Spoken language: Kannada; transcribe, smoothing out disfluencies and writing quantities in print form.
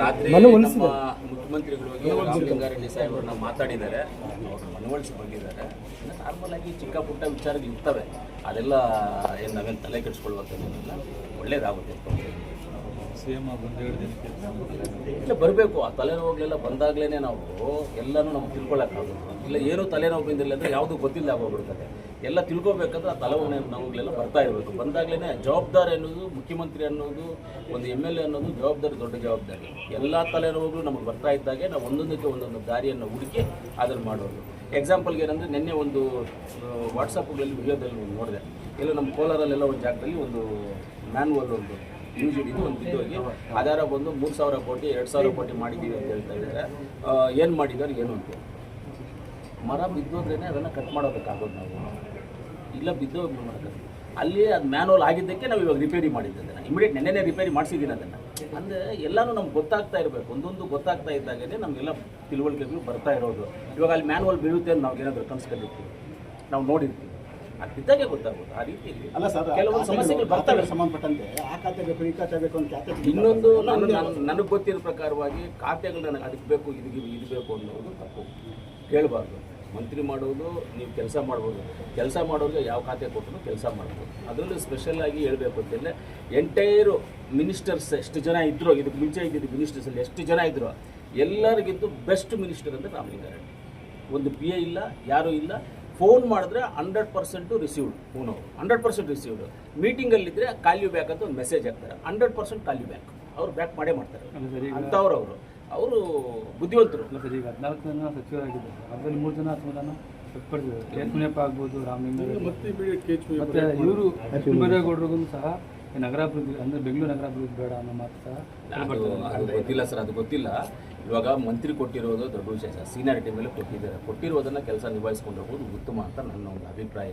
ರಾತ್ರಿ ನಮ್ಮ ಮುಖ್ಯಮಂತ್ರಿಗಳು ಹೋಗಿ ರಾಮಲಿಂಗಾರೆಡ್ಡಿ ಸಾಹೇಬರನ್ನ ಮಾತಾಡಿದ್ದಾರೆ, ಅವರು ಮನವೊಲಿಸಿ ಬಂದಿದ್ದಾರೆ. ನಾರ್ಮಲ್ ಆಗಿ ಚಿಕ್ಕ ಪುಟ್ಟ ವಿಚಾರಗಳು ಇರ್ತವೆ, ಅದೆಲ್ಲ ಏನು ನಾವೇನು ತಲೆ ಕೆಡಿಸ್ಕೊಳ್ಬೇಕಂತೇನಿಲ್ಲ, ಒಳ್ಳೇದಾಗುತ್ತೆ. ಸಿಎಂ ಇಲ್ಲ ಬರಬೇಕು, ಆ ತಲೆನೋವುಗಳೆಲ್ಲ ಬಂದಾಗಲೇ ನಾವು ಎಲ್ಲನೂ ನಮ್ಗೆ ತಿಳ್ಕೊಳ್ಳೋಕ್ಕಾಗೋದು. ಇಲ್ಲ ಏನೂ ತಲೆನೋವು ಬಂದಿಲ್ಲ ಅಂದರೆ ಯಾವುದೂ ಗೊತ್ತಿಲ್ಲ ಆಗೋಗ್ಬಿಡ್ತದೆ. ಎಲ್ಲ ತಿಳ್ಕೊಬೇಕಂದ್ರೆ ಆ ತಲೆನೋವುಗಳೆಲ್ಲ ಬರ್ತಾ ಇರಬೇಕು. ಬಂದಾಗಲೇ ಜವಾಬ್ದಾರಿ ಅನ್ನೋದು, ಮುಖ್ಯಮಂತ್ರಿ ಅನ್ನೋದು, ಒಂದು MLA ಅನ್ನೋದು ಜವಾಬ್ದಾರಿ, ದೊಡ್ಡ ಜವಾಬ್ದಾರಿ. ಎಲ್ಲ ತಲೆನೋವುಗಳು ನಮಗೆ ಬರ್ತಾ ಇದ್ದಾಗೆ ನಾವು ಒಂದೊಂದಕ್ಕೆ ಒಂದೊಂದು ದಾರಿಯನ್ನು ಹುಡುಕಿ ಅದನ್ನು ಮಾಡೋದು. ಎಕ್ಸಾಂಪಲ್ಗೆ ಏನಂದರೆ ನಿನ್ನೆ ಒಂದು ವಾಟ್ಸಪ್ಗಳಲ್ಲಿ ವಿಡಿಯೋದಲ್ಲಿ ನೋಡಿದೆ, ಎಲ್ಲ ನಮ್ಮ ಕೋಲಾರಲ್ಲೆಲ್ಲ ಒಂದು ಜಾಗದಲ್ಲಿ ಒಂದು ಮ್ಯಾನ್ವಲ್ ಒಂದು ಯೂಸ್ ಹಿಡಿದು ಒಂದು ಬಿದ್ದೋಗಿ ಆಧಾರ ಬಂದು 3,000 ಕೋಟಿ 2,000 ಕೋಟಿ ಮಾಡಿದ್ದೀವಿ ಅಂತ ಹೇಳ್ತಾ ಇದ್ದಾರೆ. ಏನು ಮಾಡಿದ್ದಾರೆ ಏನು ಅಂತ, ಮರ ಬಿದ್ದೋದ್ರೇ ಅದನ್ನು ಕಟ್ ಮಾಡೋದಕ್ಕಾಗೋದು ನಾವು, ಇಲ್ಲ ಬಿದ್ದೋಗಿ ಮಾಡೋದು. ಅಲ್ಲಿ ಅದು ಮ್ಯಾನ್ವಲ್ ಆಗಿದ್ದಕ್ಕೆ ನಾವು ಇವಾಗ ರಿಪೇರಿ ಮಾಡಿದ್ದನ್ನು, ಇಮಿಡಿಯೇಟ್ ನೆನ್ನೆ ರಿಪೇರಿ ಮಾಡಿಸಿದ್ದೀನಿ ಅದನ್ನು. ಅಂದರೆ ಎಲ್ಲನೂ ನಮ್ಗೆ ಗೊತ್ತಾಗ್ತಾ ಇರಬೇಕು, ಒಂದೊಂದು ಗೊತ್ತಾಗ್ತಾ ಇದ್ದಾಗೇ ನಮಗೆಲ್ಲ ತಿಳುವಳಿಕೆಗಳು ಬರ್ತಾ ಇರೋದು. ಇವಾಗ ಅಲ್ಲಿ ಮ್ಯಾನ್ವಲ್ ಬೀಳುತ್ತೆ ಅಂತ ನಾವು ಏನಾದರೂ ಕನ್ಸ್ಕೊಂಡಿರ್ತೀವಿ, ನಾವು ನೋಡಿರ್ತೀವಿ, ಅದು ಬಿದ್ದಾಗೆ ಗೊತ್ತಾಗುತ್ತೆ. ಆ ರೀತಿ ಅಲ್ಲ ಸರ್, ಕೆಲವೊಂದು ಸಮಸ್ಯೆಗಳು ಬರ್ತವೆ ಸಂಬಂಧಪಟ್ಟಂತೆ ಆ ಖಾತೆ ಬೇಕು, ಈ ಖಾತೆ ಬೇಕು ಅಂತ ಖಾತೆ. ಇನ್ನೊಂದು ನನಗೆ ಗೊತ್ತಿರೋ ಪ್ರಕಾರವಾಗಿ ಖಾತೆಗಳು ನನಗೆ ಅದಕ್ಕೆ ಬೇಕು, ಇದು ಬೇಕು ಅನ್ನೋದು ತಪ್ಪು. ಹೇಳಬಾರ್ದು. ಮಂತ್ರಿ ಮಾಡೋದು, ನೀವು ಕೆಲಸ ಮಾಡ್ಬೋದು, ಕೆಲಸ ಮಾಡೋರಿಗೆ ಯಾವ ಖಾತೆ ಕೊಟ್ಟರು ಕೆಲಸ ಮಾಡ್ಬೋದು. ಅದರಲ್ಲೂ ಸ್ಪೆಷಲಾಗಿ ಹೇಳಬೇಕು ಅಂತಂದರೆ ಎಂಟೈರು ಮಿನಿಸ್ಟರ್ಸ್ ಎಷ್ಟು ಜನ ಇದ್ದರು, ಇದಕ್ಕೆ ಮುಂಚೆ ಇದ್ದಿದ್ದು ಮಿನಿಸ್ಟರ್ಸಲ್ಲಿ ಎಷ್ಟು ಜನ ಇದ್ದರು, ಎಲ್ಲರಿಗಿಂತ ಬೆಸ್ಟ್ ಮಿನಿಸ್ಟರ್ ಅಂದರೆ ರಾಮಲಿಂಗಾರೆಡ್ಡಿ. ಒಂದು PA ಇಲ್ಲ, ಯಾರೂ ಇಲ್ಲ. ಫೋನ್ ಮಾಡಿದ್ರೆ 100% ರಿಸೀವ್ಡ್, ಫೋನು 100% ರಿಸೀವ್ಡ್. ಮೀಟಿಂಗಲ್ಲಿದ್ದರೆ ಕಾಲ್ ಯು ಬ್ಯಾಕ್ ಅಂತ ಒಂದು ಮೆಸೇಜ್ ಹಾಕ್ತಾರೆ, 100% ಕಾಲ್ ಯು ಬ್ಯಾಕ್. ಅವ್ರು ಬ್ಯಾಕ್ ಮಾಡೇ ಮಾಡ್ತಾರೆ ಅಂಥವ್ರು. ಅವರು ಬುದ್ಧಿವಂತರು. ಈಗ 14 ಜನ ಸಚಿವರಾಗಿದ್ದಾರೆ, ಅದರಲ್ಲಿ 3 ಜನ ಅಸಮಾಧಾನ ವ್ಯಕ್ತಪಡಿಸಿದ್ದಾರೆ. KH ಪಾಗ್ಬೋದು, ರಾಮಲಿಂಗಾರೆಡ್ಡಿ ಮತ್ತು ಇವರು ಕುಂಬರೇಗೌಡರಿಗೂ ಸಹ ನಗರಾಭಿವೃದ್ಧಿ ಅಂದರೆ ಬೆಂಗಳೂರು ನಗರಾಭಿವೃದ್ಧಿ ಬೇಡ ಅನ್ನೋ ಮಾತು ಸಹ ಅದು ಗೊತ್ತಿಲ್ಲ ಸರ್, ಅದು ಗೊತ್ತಿಲ್ಲ. ಇವಾಗ ಮಂತ್ರಿ ಕೊಟ್ಟಿರೋದು ದೊಡ್ಡ ವಿಷಯ ಸರ್, ಸೀನಿಯಾರಿಟಿ ಮೇಲೆ ಕೊಟ್ಟಿದ್ದಾರೆ. ಕೊಟ್ಟಿರೋದನ್ನು ಕೆಲಸ ನಿಭಾಯಿಸ್ಕೊಂಡು ಹೋಗೋದು ಉತ್ತಮ ಅಂತ ನನ್ನ ಒಂದು ಅಭಿಪ್ರಾಯ.